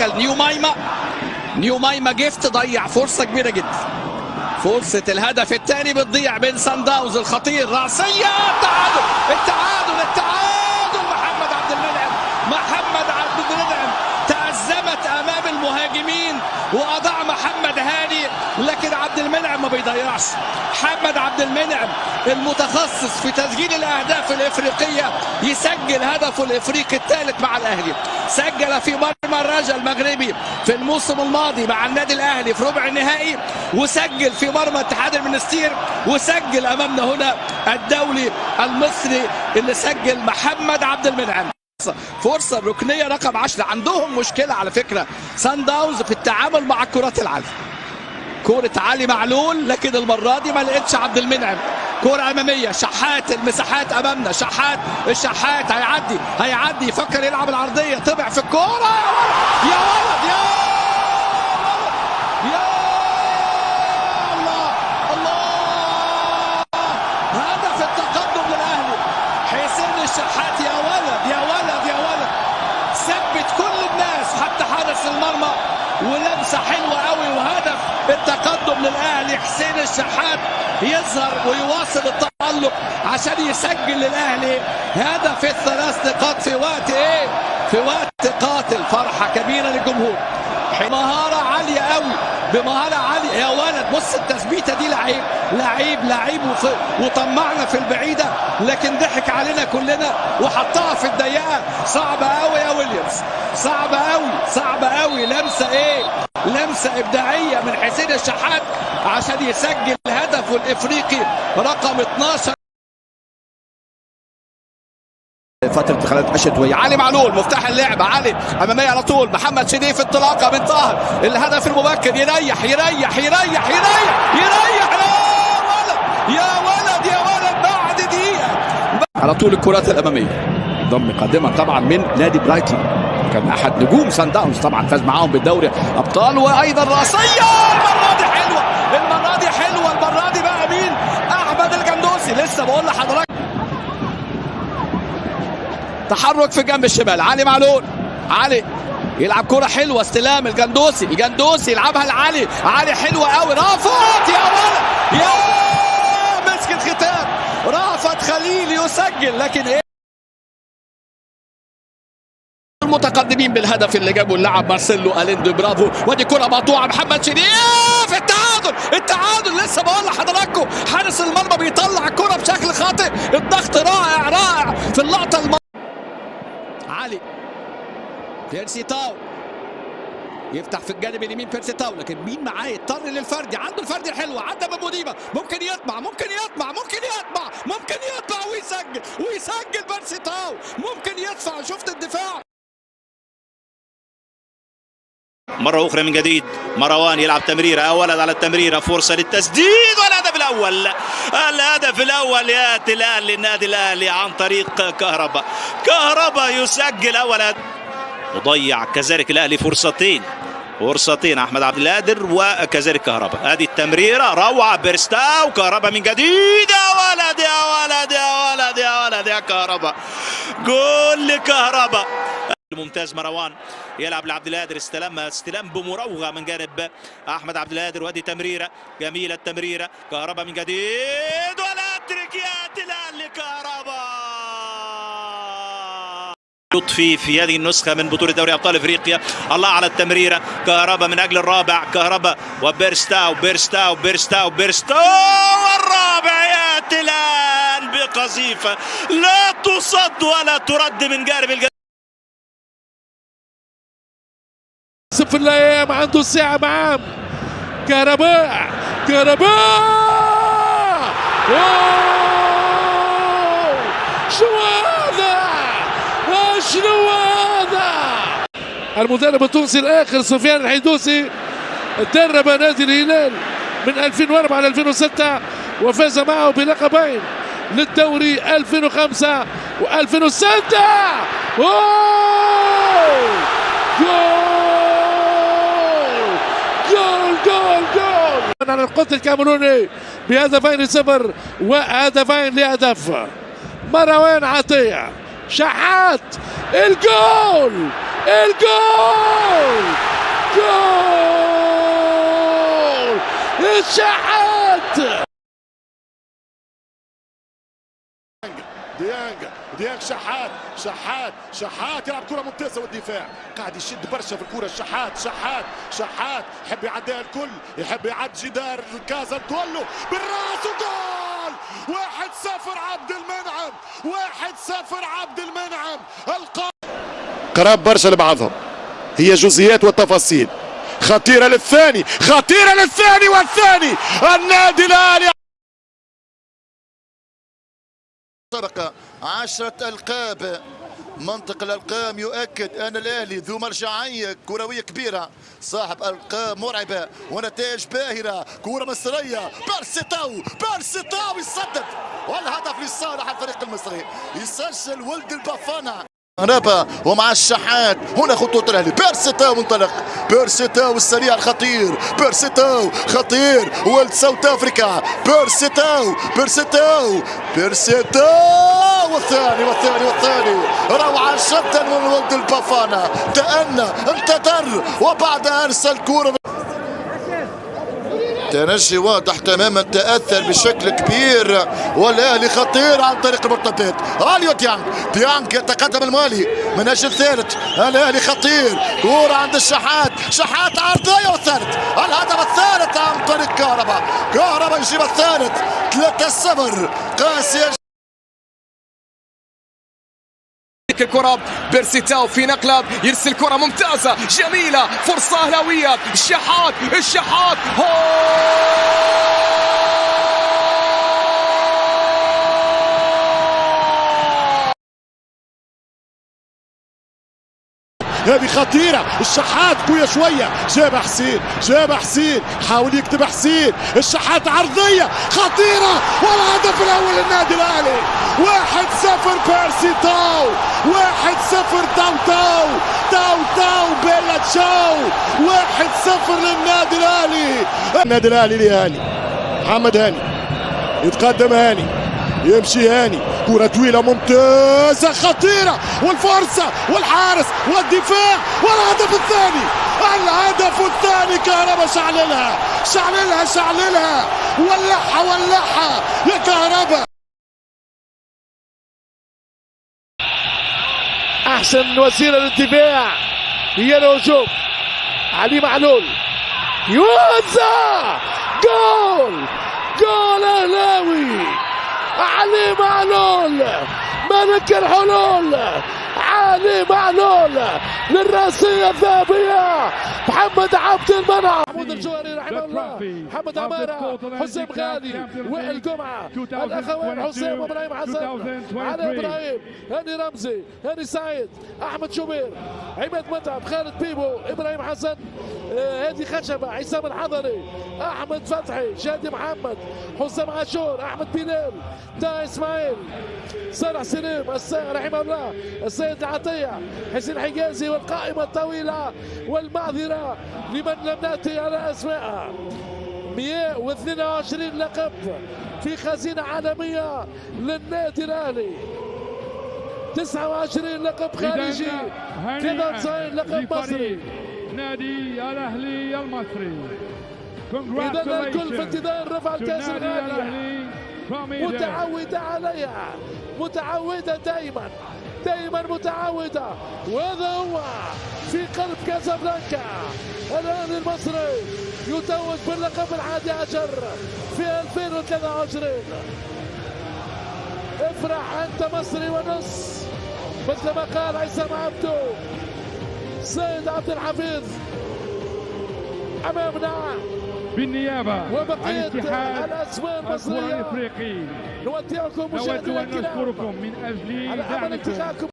دخل نيو مايما جيفت ضيع فرصه كبيره جدا. فرصه الهدف الثاني بتضيع من سان داونز الخطير، راسيه، التعادل محمد عبد المنعم تأزمت امام المهاجمين واضاع محمد هاني، لكن عبد المنعم ما بيضيعش. محمد عبد المنعم المتخصص في تسجيل الاهداف الافريقيه يسجل هدفه الافريقي الثالث مع الاهلي. سجل في مرمى الرجا المغربي في الموسم الماضي مع النادي الاهلي في ربع النهائي، وسجل في مرمى اتحاد المنستير، وسجل امامنا هنا الدولي المصري اللي سجل محمد عبد المنعم. فرصه الركنيه رقم 10. عندهم مشكله على فكره سان داونز في التعامل مع الكرات العاليه. كرة علي معلول، لكن المره دي ما لقيتش عبد المنعم. كرة اماميه، شحات، المساحات امامنا، الشحات هيعدي يفكر يلعب العرضيه، طبع في الكوره، يا ولد يا الله هدف التقدم للاهلي. حسين الشحات يا ولد ثبت كل الناس حتى حارس المرمى، ولمسه حلوه قوي، وهدف التقدم للاهلي. حسين الشحات يظهر ويواصل التألق عشان يسجل للاهلي هدف الثلاث نقاط في وقت في وقت قاتل. فرحه كبيره للجمهور، مهاره عاليه قوي، بمهاره عاليه يا ولد. بص التثبيته دي، لعيب وطمعنا في البعيده، لكن ضحك علينا كلنا وحطها في الضيقه. صعبه قوي يا ويليامز، صعبه قوي. لمسه ابداعيه من حسين الشحات عشان يسجل هدفه الافريقي رقم 12. فترة خلال الشتوية. علي معلول مفتاح اللعبة، علي أمامية على طول، محمد شريف انطلاقة من طاهر، الهدف المبكر، يريح يا ولد بعد دقيقة على طول. الكرات الأمامية ضم قادمة طبعا من نادي برايتون، كان أحد نجوم سان داونز، طبعا فاز معاهم بالدوري أبطال، وأيضا راسية. المرة دي حلوة بقى مين؟ أحمد الجندوسي. لسه بقول لحضرتك تحرك في جنب الشمال، علي معلول، يلعب كرة حلوة، استلام الجندوسي يلعبها لعلي، حلوة قوي، رافت يا ولد، يا مسك الختام، رافت خليل يسجل. لكن المتقدمين بالهدف اللي جابه اللاعب مارسيلو أليندو، برافو. ودي كرة مقطوعة، محمد شريف، التعادل. لسه بقول لحضراتكم حارس المرمى بيطلع الكرة بشكل خاطئ، الضغط رائع في اللقطة علي بيرسي تاو يفتح في الجانب اليمين، بيرسي تاو، لكن مين معاه؟ يضطر للفردي، عنده الفردي الحلوه، عدى بموديبا، ممكن يطمع ويسجل بيرسي تاو، ممكن يدفع. شفت الدفاع مرة أخرى من جديد. مروان يلعب تمريرة، يا ولد على التمريرة، فرصة للتسديد، والهدف الأول يأتي الآن للنادي الأهلي عن طريق كهربا يسجل أولا، وضيع كذلك الأهلي فرصتين أحمد عبد القادر وكذلك كهربا. هذه التمريرة روعة، بيرستاو، كهربا من جديد، يا ولد يا كهربا، جول لكهربا. ممتاز. مروان يلعب لعبد القادر، استلام بمراوغه من جانب احمد عبد القادر، وادي تمريره جميله، التمريره كهربا من جديد، والهاتريك ياتي الان لكهربا. لطفي في هذه النسخه من بطوله دوري ابطال افريقيا. الله على التمريره، كهربا من اجل الرابع، كهربا وبيرستاو، والرابع ياتي الان بقذيفه لا تصد ولا ترد من جانب في الايام. عنده الساعه معاه كهرباء، شنو هذا؟ المدرب التونسي الاخر سفيان الحيدوسي درب نادي الهلال من 2004 ل 2006 وفاز معه بلقبين للدوري 2005 و2006. جول على القط الكاميروني بهدفين صفر وهدفين لهدف مروان عطية. شحات، الجول الجول جول الشحات. ديانج شحات يلعب كرة ممتازة والدفاع قاعد يشد برشا في الكرة. شحات يحب يعديها الكل، يحب يعد جدار كازا تولو بالراس وجول. 1-0 عبد المنعم، 1-0 عبد المنعم. قراب برشا لبعضهم، هي جزئيات وتفاصيل. خطيرة للثاني والثاني النادي الأهلي. سرق 10 ألقاب. منطق الألقاب يؤكد أن الأهلي ذو مرجعية كروية كبيرة، صاحب ألقاب مرعبة ونتائج باهرة. كرة مصرية، بيرسيتاو يسدد، والهدف لصالح الفريق المصري. يسجل ولد البافانا رابا ومع الشحات. هنا خطوط الأهلي. بيرسيتاو منطلق، بيرسيتاو السريع الخطير، بيرسيتاو خطير ولد ساوث أفريقيا. بيرسيتاو والثاني روعة جدا من ولد البافانا. تأنى انتظر وبعدها أرسل كورة. ترجي واضح تماما، تأثر بشكل كبير والأهلي خطير عن طريق المرتدات. اليو ديانج يتقدم المالي من أجل الثالث. الأهلي خطير، كورة عند شحات عرضية والثالث. الهدف الثالث عن طريق كهربا يجيب الثالث. 3-0 قاسية. الكرة بيرسيتاو في نقلة، يرسل كرة ممتازة جميلة، فرصة أهلاوية. الشحات هذه خطيرة. الشحات قوية شوية، جاب حسين حاول يكتب حسين. الشحات عرضية خطيرة والهدف الأول للنادي الأهلي. 1-0 بيرسيتاو، 1-0 تاو بيلا تشاو. 1-0 للنادي الأهلي. النادي الأهلي لهاني، محمد هاني يتقدم، هاني يمشي، هاني كرة طويلة ممتازة خطيرة والفرصة والحارس والدفاع والهدف الثاني. كهربا شعللها ولعها يا كهربا. احسن وسيلة للدفاع هي الهجوم. علي معلول يوزع جول اهلاوي. علي معلول ملك الحلول، علي معلول للراسية الذهبية. محمد عبد المنعم، محمود الجوهري رحمه الله، محمد عمارة، حسام غالي، وائل جمعة، الأخوان حسام وإبراهيم حسن، علي إبراهيم، هاني رمزي، هاني سعيد، أحمد شوبير، عماد متعب، خالد بيبو، إبراهيم حسن، هادي خشبة، عصام الحضري، أحمد فتحي، شادي محمد، حسام عاشور، أحمد بلال، تا إسماعيل، صالح سليم، الساعة رحمه الله، السيد عطية، حسين حجازي، والقائمة الطويلة والمعذرة لمن لم نأتي على أسماء. 122 لقب في خزينة عالمية للنادي الأهلي، 29 لقب خارجي، كذا 90 لقب مصري. نادي الأهلي المصري. إذا الكل في انتظار رفع الكأس الغالية، متعودة عليها، متعودة دائما متعودة. وهذا هو في قلب كازابلانكا. الأهلي المصري يتوج باللقب 11 في 2023. افرح أنت مصري ونص، مثل ما قال عصام عبدو. سيد عبد الحفيظ أمامنا بالنيابة وبقية عن الأسماء المصرية. الافريقي. نودعكم نود مشاهدينا ان الكرام نشكركم من اجل على دعمكم انتخابكم